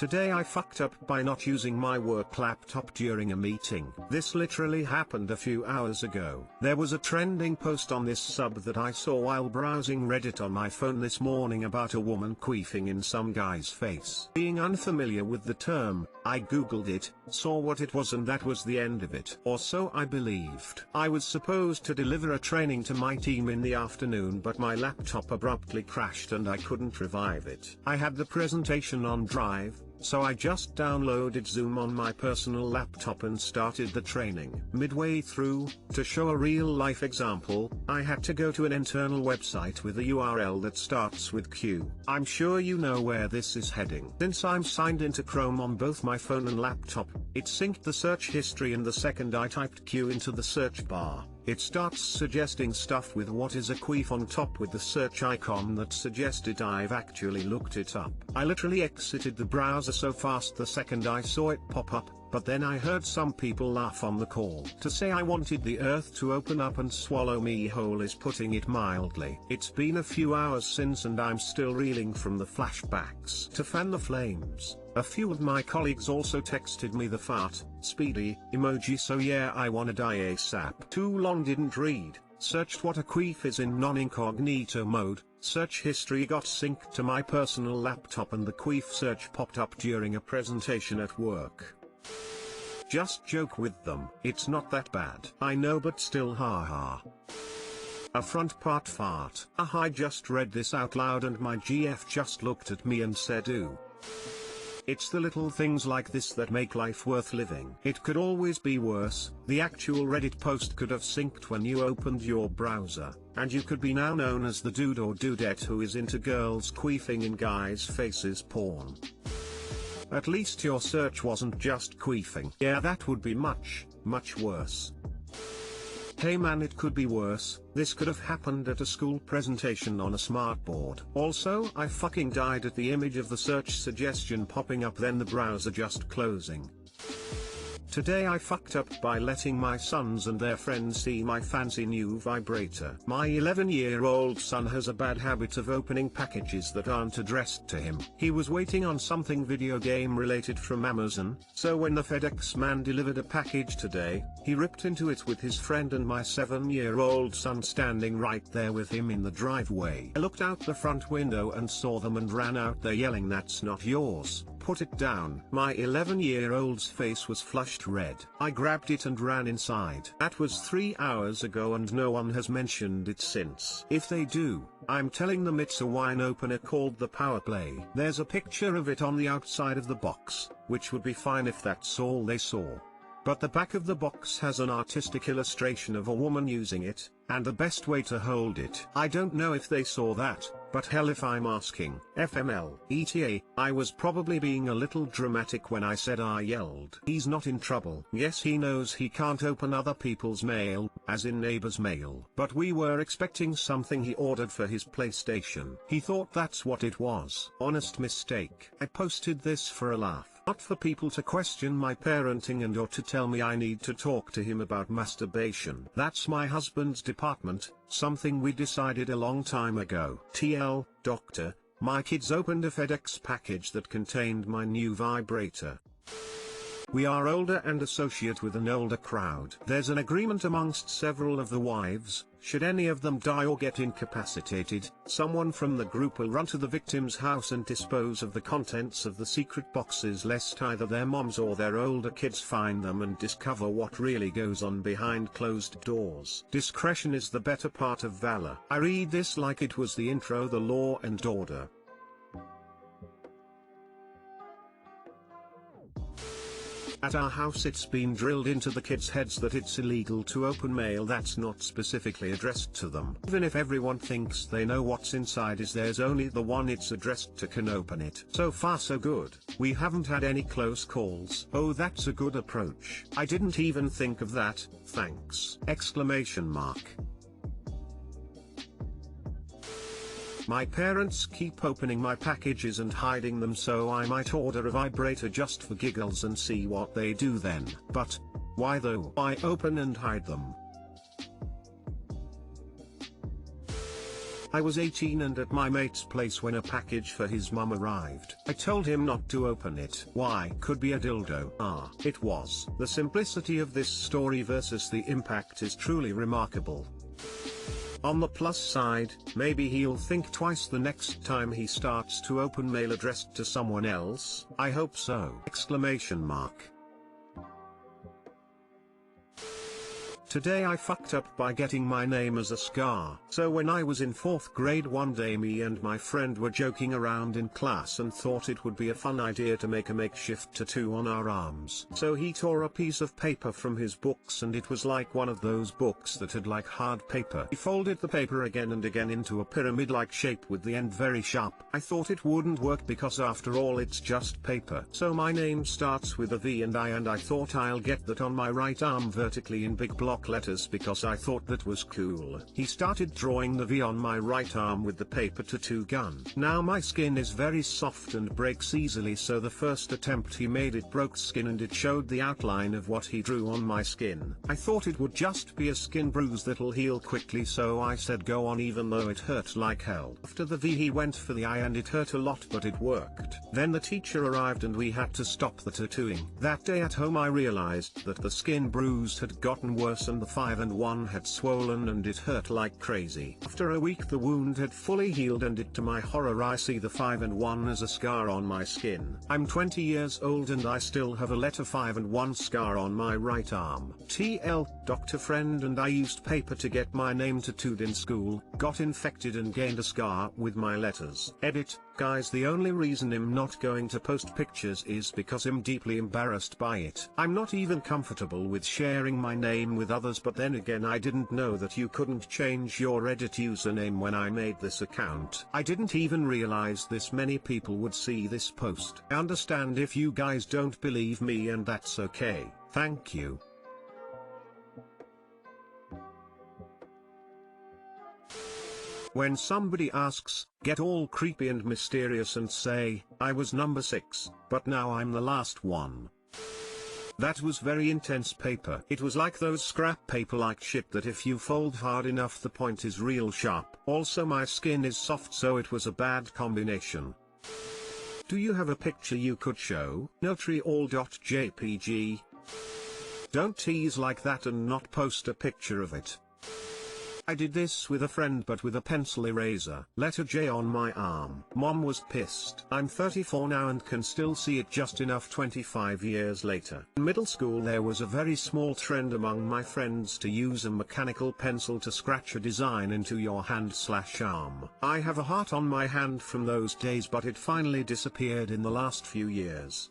Today I fucked up by not using my work laptop during a meeting. This literally happened a few hours ago. There was a trending post on this sub that I saw while browsing Reddit on my phone this morning about a woman queefing in some guy's face. Being unfamiliar with the term, I googled it, saw what it was, and that was the end of it. Or so I believed. I was supposed to deliver a training to my team in the afternoon, but my laptop abruptly crashed and I couldn't revive it. I had the presentation on Drive, so I just downloaded Zoom on my personal laptop and started the training. Midway through, to show a real-life example, I had to go to an internal website with a URL that starts with Q. I'm sure you know where this is heading. Since I'm signed into Chrome on both my phone and laptop, it synced the search history, and the second I typed Q into the search bar, it starts suggesting stuff with what is a queef on top with the search icon that suggested I've actually looked it up. I literally exited the browser so fast the second I saw it pop up, but then I heard some people laugh on the call. To say I wanted the earth to open up and swallow me whole is putting it mildly. It's been a few hours since and I'm still reeling from the flashbacks. To fan the flames, a few of my colleagues also texted me the fart, speedy, emoji, so yeah, I wanna die ASAP. Too long didn't read, searched what a queef is in non-incognito mode, search history got synced to my personal laptop and the queef search popped up during a presentation at work. Just joke with them, it's not that bad. I know, but still, haha. A front part fart. I just read this out loud and my GF just looked at me and said ooh. It's the little things like this that make life worth living. It could always be worse. The actual Reddit post could have synced when you opened your browser, and you could be now known as the dude or dudette who is into girls queefing in guys' faces porn. At least your search wasn't just queefing. Yeah, that would be much, much worse. Hey man, it could be worse. This could have happened at a school presentation on a smartboard. Also, I fucking died at the image of the search suggestion popping up, then the browser just closing. Today I fucked up by letting my sons and their friends see my fancy new vibrator. My 11-year-old son has a bad habit of opening packages that aren't addressed to him. He was waiting on something video game related from Amazon, so when the FedEx man delivered a package today, he ripped into it with his friend and my 7-year-old son standing right there with him in the driveway. I looked out the front window and saw them and ran out there yelling, "That's not yours. Put it down." My 11-year-old's face was flushed red. I grabbed it and ran inside. That was 3 hours ago and no one has mentioned it since. If they do, I'm telling them it's a wine opener called the Power Play. There's a picture of it on the outside of the box, which would be fine if that's all they saw. But the back of the box has an artistic illustration of a woman using it, and the best way to hold it. I don't know if they saw that, but hell if I'm asking. FML. ETA, I was probably being a little dramatic when I said I yelled. He's not in trouble. Yes, he knows he can't open other people's mail, as in neighbor's mail. But we were expecting something he ordered for his PlayStation. He thought that's what it was. Honest mistake. I posted this for a laugh. Not for people to question my parenting and or to tell me I need to talk to him about masturbation. That's my husband's department, something we decided a long time ago. TL, doctor, my kids opened a FedEx package that contained my new vibrator. We are older and associate with an older crowd. There's an agreement amongst several of the wives, should any of them die or get incapacitated, someone from the group will run to the victim's house and dispose of the contents of the secret boxes lest either their moms or their older kids find them and discover what really goes on behind closed doors. Discretion is the better part of valor. I read this like it was the intro The Law and Order. At our house it's been drilled into the kids' heads that it's illegal to open mail that's not specifically addressed to them. Even if everyone thinks they know what's inside, there's only the one it's addressed to can open it. So far so good. We haven't had any close calls. Oh, that's a good approach. I didn't even think of that, thanks! Exclamation mark. My parents keep opening my packages and hiding them, so I might order a vibrator just for giggles and see what they do then. But why though? I open and hide them. I was 18 and at my mate's place when a package for his mum arrived. I told him not to open it. Why? Could be a dildo. It was. The simplicity of this story versus the impact is truly remarkable. On the plus side, maybe he'll think twice the next time he starts to open mail addressed to someone else. I hope so! Exclamation mark. Today I fucked up by getting my name as a scar. So when I was in 4th grade one day, me and my friend were joking around in class and thought it would be a fun idea to make a makeshift tattoo on our arms. So he tore a piece of paper from his books, and it was like one of those books that had like hard paper. He folded the paper again and again into a pyramid-like shape with the end very sharp. I thought it wouldn't work because after all it's just paper. So my name starts with a V and I thought I'll get that on my right arm vertically in big block letters because I thought that was cool. He started drawing the V on my right arm with the paper tattoo gun. Now my skin is very soft and breaks easily, so the first attempt he made it broke skin and it showed the outline of what he drew on my skin. I thought it would just be a skin bruise that'll heal quickly, so I said go on even though it hurt like hell. After the V he went for the I and it hurt a lot, but it worked. Then the teacher arrived and we had to stop the tattooing. That day at home I realized that the skin bruise had gotten worse and the 5 and 1 had swollen and it hurt like crazy. After a week the wound had fully healed and to my horror I see the 5 and 1 as a scar on my skin. I'm 20 years old and I still have a letter 5 and 1 scar on my right arm. TL, doctor friend and I used paper to get my name tattooed in school, got infected and gained a scar with my letters. Edit. Guys, the only reason I'm not going to post pictures is because I'm deeply embarrassed by it. I'm not even comfortable with sharing my name with others, but then again I didn't know that you couldn't change your Reddit username when I made this account. I didn't even realize this many people would see this post. I understand if you guys don't believe me, and that's okay. Thank you. When somebody asks, get all creepy and mysterious and say, I was number 6, but now I'm the last one. That was very intense paper. It was like those scrap paper like shit that if you fold hard enough the point is real sharp. Also my skin is soft, so it was a bad combination. Do you have a picture you could show? Notary.all.jpg. Don't tease like that and not post a picture of it. I did this with a friend but with a pencil eraser. Letter J on my arm. Mom was pissed. I'm 34 now and can still see it just enough 25 years later. In middle school there was a very small trend among my friends to use a mechanical pencil to scratch a design into your hand/arm. I have a heart on my hand from those days, but it finally disappeared in the last few years.